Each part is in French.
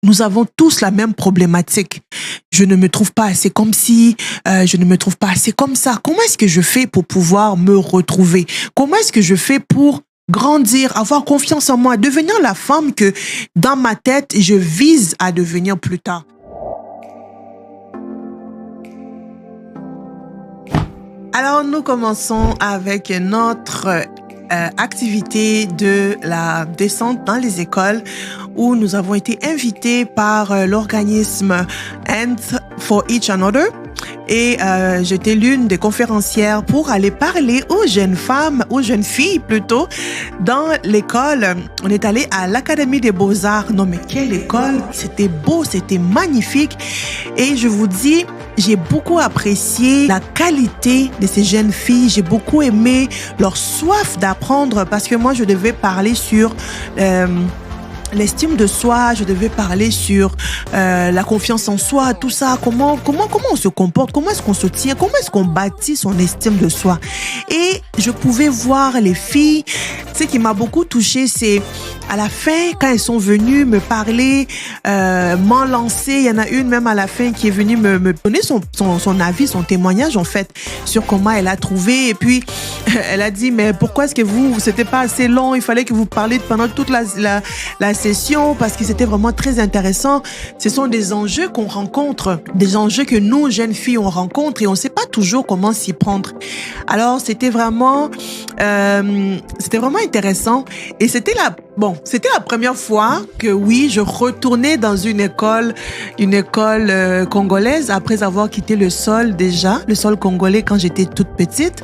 nous avons tous la même problématique. Je ne me trouve pas assez comme ci, je ne me trouve pas assez comme ça. Comment est-ce que je fais pour pouvoir me retrouver? Comment est-ce que je fais pour grandir, avoir confiance en moi, devenir la femme que dans ma tête, je vise à devenir plus tard? Alors, nous commençons avec notre activité de la descente dans les écoles où nous avons été invités par l'organisme And for Each Another. Et j'étais l'une des conférencières pour aller parler aux jeunes femmes, aux jeunes filles plutôt, dans l'école. On est allé à l'Académie des Beaux-Arts. Non mais quelle école! C'était beau, c'était magnifique. Et je vous dis, j'ai beaucoup apprécié la qualité de ces jeunes filles. J'ai beaucoup aimé leur soif d'apprendre parce que moi, je devais parler sur l'estime de soi, je devais parler sur la confiance en soi, tout ça, comment on se comporte, comment est-ce qu'on se tient, comment est-ce qu'on bâtit son estime de soi. Et je pouvais voir les filles. Ce qui m'a beaucoup touchée, c'est à la fin, quand elles sont venues me parler, m'enlancer, il y en a une même à la fin qui est venue me donner son avis, son témoignage en fait, sur comment elle a trouvé. Et puis, elle a dit, mais pourquoi est-ce que c'était pas assez long, il fallait que vous parliez pendant toute la session, parce que c'était vraiment très intéressant. Ce sont des enjeux qu'on rencontre, des enjeux que nous, jeunes filles, on rencontre et on ne sait pas toujours comment s'y prendre. Alors, c'était vraiment intéressant et c'était la première fois que oui, je retournais dans une école congolaise après avoir quitté le sol congolais quand j'étais toute petite.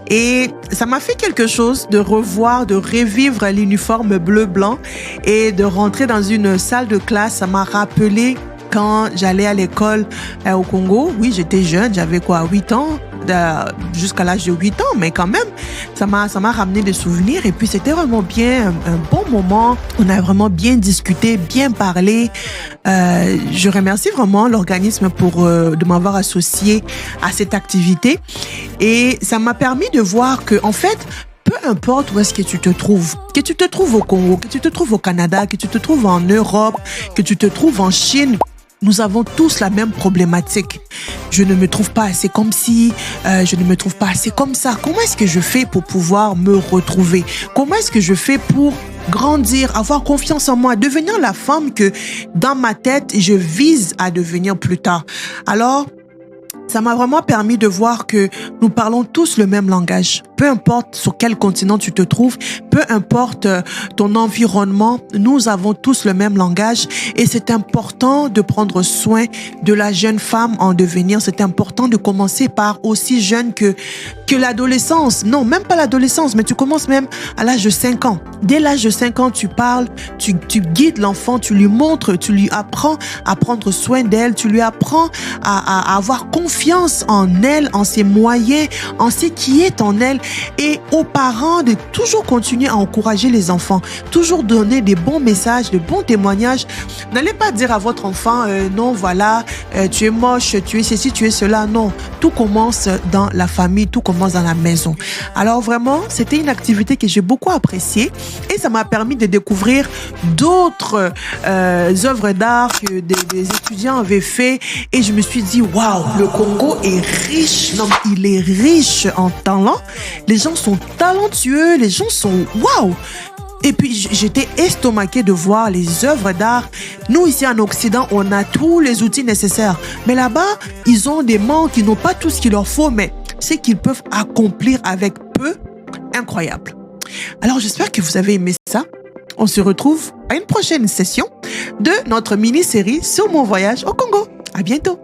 Et ça m'a fait quelque chose de revoir, de revivre l'uniforme bleu-blanc et de rentrer dans une salle de classe. Ça m'a rappelé quand j'allais à l'école au Congo. Oui, j'étais jeune, j'avais 8 ans, jusqu'à l'âge de 8 ans, mais quand même, ça m'a ramené des souvenirs et puis c'était vraiment bien, un bon moment. On a vraiment bien discuté, bien parlé. Je remercie vraiment l'organisme de m'avoir associé à cette activité et ça m'a permis de voir que, en fait, peu importe où est-ce que tu te trouves au Congo, que tu te trouves au Canada, que tu te trouves en Europe, que tu te trouves en Chine, nous avons tous la même problématique. Je ne me trouve pas assez comme ci, je ne me trouve pas assez comme ça. Comment est-ce que je fais pour pouvoir me retrouver? Comment est-ce que je fais pour grandir, avoir confiance en moi, devenir la femme que dans ma tête, je vise à devenir plus tard? Alors, ça m'a vraiment permis de voir que nous parlons tous le même langage. Peu importe sur quel continent tu te trouves, peu importe ton environnement, nous avons tous le même langage et c'est important de prendre soin de la jeune femme en devenir. C'est important de commencer par aussi jeune que l'adolescence. Non, même pas l'adolescence, mais tu commences même à l'âge de 5 ans. Dès l'âge de 5 ans, tu parles, tu guides l'enfant, tu lui montres, tu lui apprends à prendre soin d'elle, tu lui apprends à avoir confiance en elle, en ses moyens, en ce qui est en elle. Et aux parents de toujours continuer à encourager les enfants, toujours donner des bons messages, de bons témoignages. N'allez pas dire à votre enfant, non, voilà, tu es moche, tu es ceci, tu es cela. Non, tout commence dans la famille, tout commence dans la maison. Alors vraiment, c'était une activité que j'ai beaucoup appréciée et ça m'a permis de découvrir d'autres œuvres d'art que des étudiants avaient fait et je me suis dit, waouh, le Congo est riche. Non, il est riche en talent. Les gens sont talentueux, les gens sont waouh. Et puis, j'étais estomaquée de voir les œuvres d'art. Nous, ici en Occident, on a tous les outils nécessaires. Mais là-bas, ils ont des manques, ils n'ont pas tout ce qu'il leur faut, mais ce qu'ils peuvent accomplir avec peu, incroyable. Alors, j'espère que vous avez aimé ça. On se retrouve à une prochaine session de notre mini-série sur mon voyage au Congo. À bientôt.